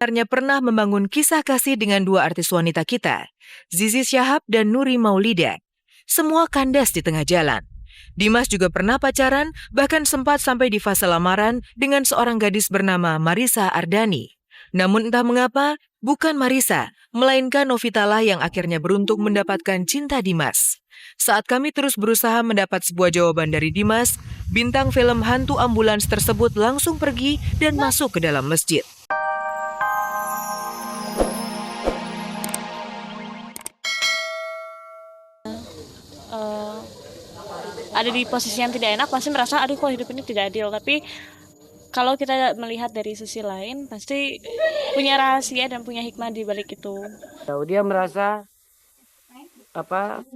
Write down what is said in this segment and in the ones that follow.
sebenarnya pernah membangun kisah kasih dengan dua artis wanita kita, Zizi Syahab dan Nuri Maulida. Semua kandas di tengah jalan. Dimas juga pernah pacaran, bahkan sempat sampai di fase lamaran dengan seorang gadis bernama Marisa Ardani. Namun entah mengapa, bukan Marisa, melainkan Novita lah yang akhirnya beruntung mendapatkan cinta Dimas. Saat kami terus berusaha mendapat sebuah jawaban dari Dimas, bintang film hantu ambulans tersebut langsung pergi dan masuk ke dalam masjid. Ada di posisi yang tidak enak, pasti merasa aduh kok hidup ini tidak adil. Tapi kalau kita melihat dari sisi lain, pasti punya rahasia dan punya hikmah di balik itu. Dia merasa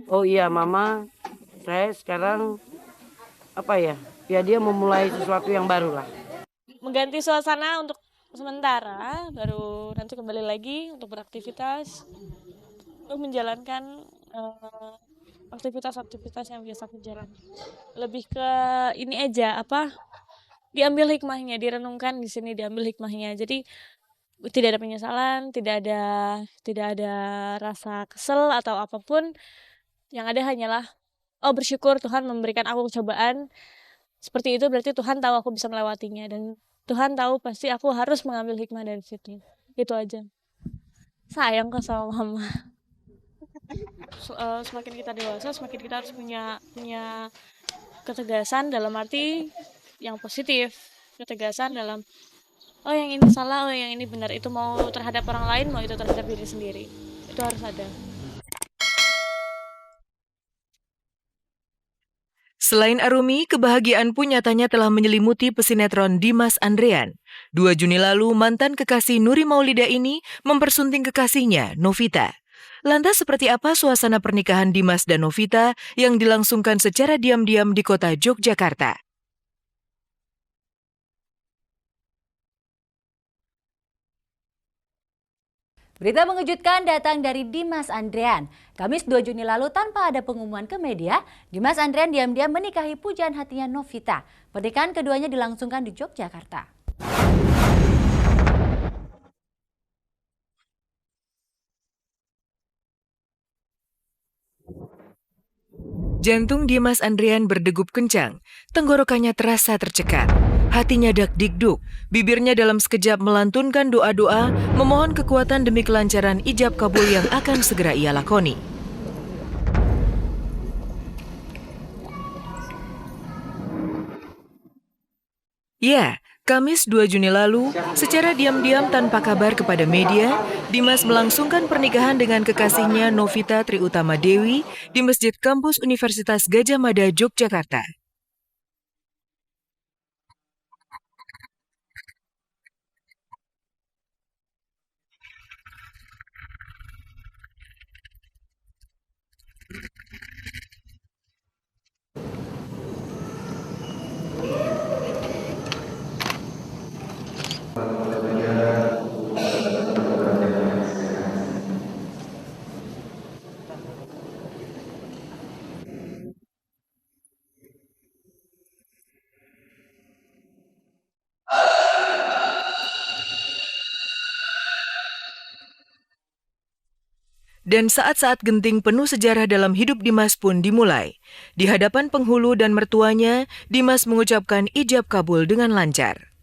oh iya mama, saya sekarang ya dia memulai sesuatu yang baru lah. Mengganti suasana untuk sementara, baru nanti kembali lagi untuk beraktivitas, untuk menjalankan aktivitas-aktivitas yang biasa aku jalani. Lebih ke ini aja, diambil hikmahnya, direnungkan di sini, diambil hikmahnya. Jadi tidak ada penyesalan, tidak ada rasa kesel atau apapun. Yang ada hanyalah bersyukur Tuhan memberikan aku cobaan seperti itu, berarti Tuhan tahu aku bisa melewatinya, dan Tuhan tahu pasti aku harus mengambil hikmah dari situ. Itu aja. Sayang kok sama mama. Semakin kita dewasa, semakin kita harus punya ketegasan dalam arti yang positif. Ketegasan dalam yang ini salah, yang ini benar. Itu mau terhadap orang lain, mau itu terhadap diri sendiri. Itu harus ada. Selain Arumi, kebahagiaan pun nyatanya telah menyelimuti pesinetron Dimas Andrian. 2 Juni lalu, mantan kekasih Nuri Maulida ini mempersunting kekasihnya, Novita. Lantas seperti apa suasana pernikahan Dimas dan Novita yang dilangsungkan secara diam-diam di kota Yogyakarta? Berita mengejutkan datang dari Dimas Andrian. Kamis 2 Juni lalu tanpa ada pengumuman ke media, Dimas Andrian diam-diam menikahi pujaan hatinya Novita. Pernikahan keduanya dilangsungkan di Yogyakarta. Jantung Dimas Andrian berdegup kencang, tenggorokannya terasa tercekat. Hatinya dak-dikduk, bibirnya dalam sekejap melantunkan doa-doa, memohon kekuatan demi kelancaran ijab kabul yang akan segera ia lakoni. Ya, Kamis 2 Juni lalu, secara diam-diam tanpa kabar kepada media, Dimas melangsungkan pernikahan dengan kekasihnya Novita Triutama Dewi di Masjid Kampus Universitas Gadjah Mada, Yogyakarta. Dan saat-saat genting penuh sejarah dalam hidup Dimas pun dimulai. Di hadapan penghulu dan mertuanya, Dimas mengucapkan ijab kabul dengan lancar.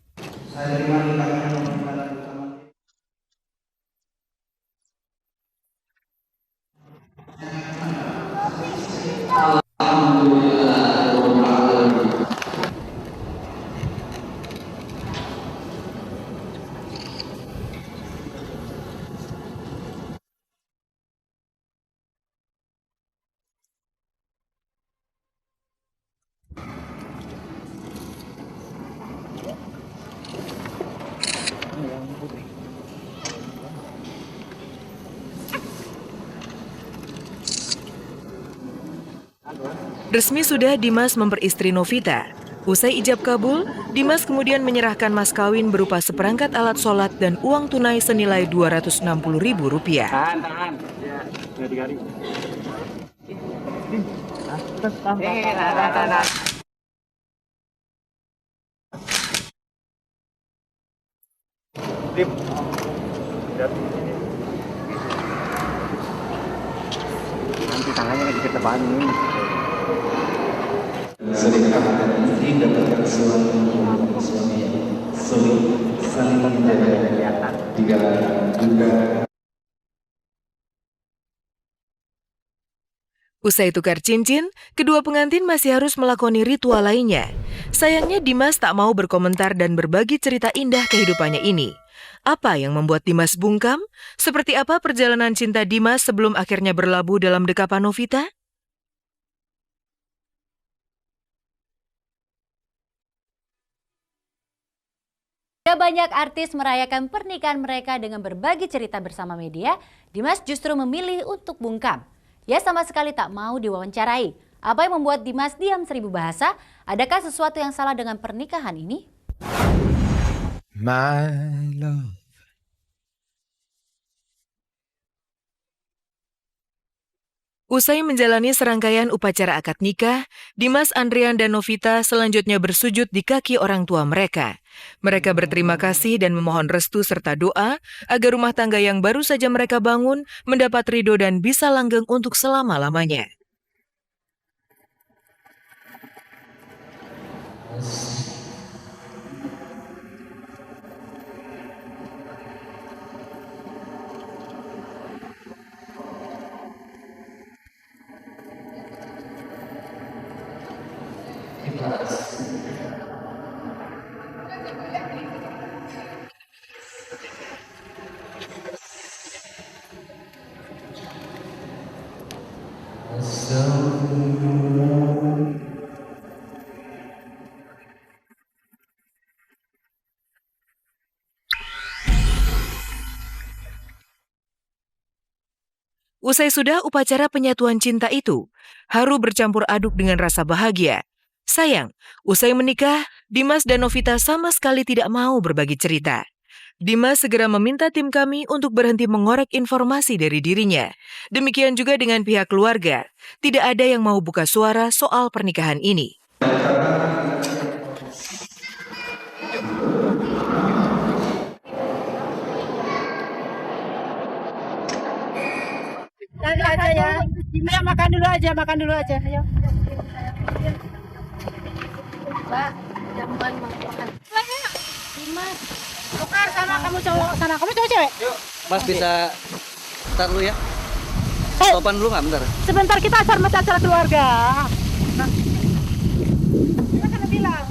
Resmi sudah Dimas memperistri Novita. Usai ijab kabul, Dimas kemudian menyerahkan mas kawin berupa seperangkat alat sholat dan uang tunai senilai Rp260.000. Tahan. Nanti tangannya lagi ketebanin. Sedekah dan istri dapatkan suami yang solid, saling menjaga, tidak juga. Usai tukar cincin, kedua pengantin masih harus melakoni ritual lainnya. Sayangnya Dimas tak mau berkomentar dan berbagi cerita indah kehidupannya ini. Apa yang membuat Dimas bungkam? Seperti apa perjalanan cinta Dimas sebelum akhirnya berlabuh dalam dekapan Novita? Tidak banyak artis merayakan pernikahan mereka dengan berbagi cerita bersama media, Dimas justru memilih untuk bungkam. Ia sama sekali tak mau diwawancarai. Apa yang membuat Dimas diam seribu bahasa? Adakah sesuatu yang salah dengan pernikahan ini? My love. Usai menjalani serangkaian upacara akad nikah, Dimas Andrian dan Novita selanjutnya bersujud di kaki orang tua mereka. Mereka berterima kasih dan memohon restu serta doa agar rumah tangga yang baru saja mereka bangun mendapat ridho dan bisa langgeng untuk selama-lamanya. Usai sudah upacara penyatuan cinta itu, haru bercampur aduk dengan rasa bahagia. Sayang, usai menikah, Dimas dan Novita sama sekali tidak mau berbagi cerita. Dimas segera meminta tim kami untuk berhenti mengorek informasi dari dirinya. Demikian juga dengan pihak keluarga. Tidak ada yang mau buka suara soal pernikahan ini. Aja ya. Ayo makan dulu aja. Ayo. Mbak, jamuan makan. Dimas. Tukar sama kamu cowok sana. Kamu cowok cewek? Mas bisa start dulu ya? Topan dulu nggak bentar? Sebentar kita acara keluarga. Kita kan bilang.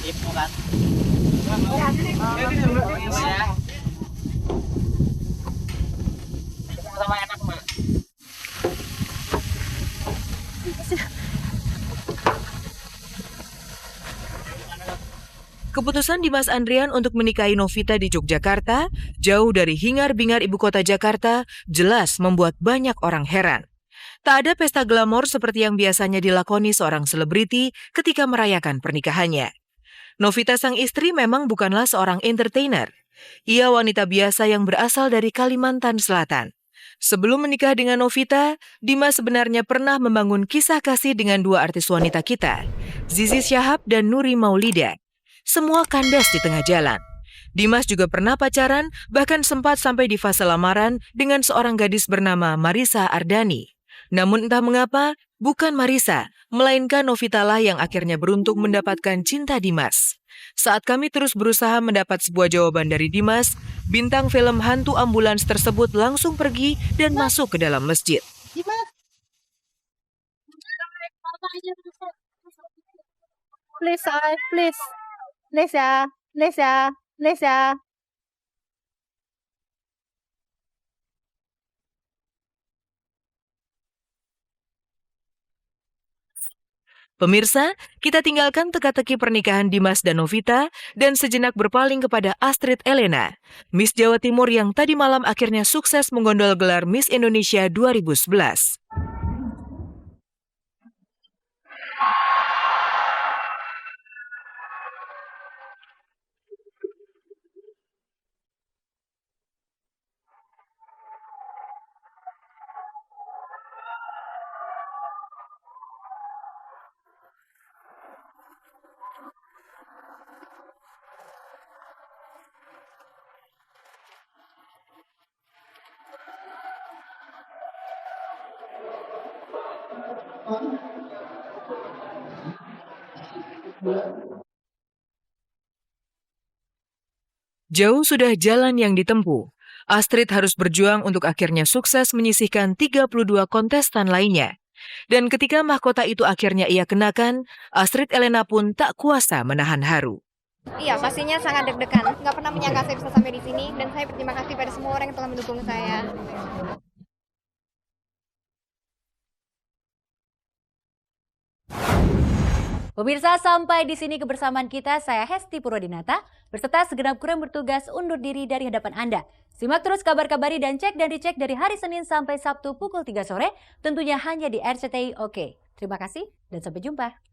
Ibu kan? Sama enak, Mak. Keputusan Dimas Andrian untuk menikahi Novita di Yogyakarta, jauh dari hingar-bingar ibu kota Jakarta, jelas membuat banyak orang heran. Tak ada pesta glamor seperti yang biasanya dilakoni seorang selebriti ketika merayakan pernikahannya. Novita sang istri memang bukanlah seorang entertainer. Ia wanita biasa yang berasal dari Kalimantan Selatan. Sebelum menikah dengan Novita, Dimas sebenarnya pernah membangun kisah kasih dengan dua artis wanita kita, Zizi Syahab dan Nuri Maulida. Semua kandas di tengah jalan. Dimas juga pernah pacaran, bahkan sempat sampai di fase lamaran dengan seorang gadis bernama Marisa Ardani. Namun entah mengapa, bukan Marisa, melainkan Novita lah yang akhirnya beruntung mendapatkan cinta Dimas. Saat kami terus berusaha mendapat sebuah jawaban dari Dimas, bintang film hantu ambulans tersebut langsung pergi dan masuk ke dalam masjid. Please ya. Pemirsa, kita tinggalkan teka-teki pernikahan Dimas dan Novita dan sejenak berpaling kepada Astrid Elena, Miss Jawa Timur yang tadi malam akhirnya sukses menggondol gelar Miss Indonesia 2011. Jauh sudah jalan yang ditempuh. Astrid harus berjuang untuk akhirnya sukses menyisihkan 32 kontestan lainnya. Dan ketika mahkota itu akhirnya ia kenakan, Astrid Elena pun tak kuasa menahan haru. Iya, pastinya sangat deg-degan. Nggak pernah menyangka saya bisa sampai di sini, dan saya berterima kasih pada semua orang yang telah mendukung saya. Pemirsa, sampai di sini kebersamaan kita. Saya Hesti Purwodinata beserta segenap kru yang bertugas undur diri dari hadapan Anda. Simak terus kabar-kabari dan cek dan dicek dari hari Senin sampai Sabtu pukul 3 sore, tentunya hanya di RCTI Oke. Terima kasih dan sampai jumpa.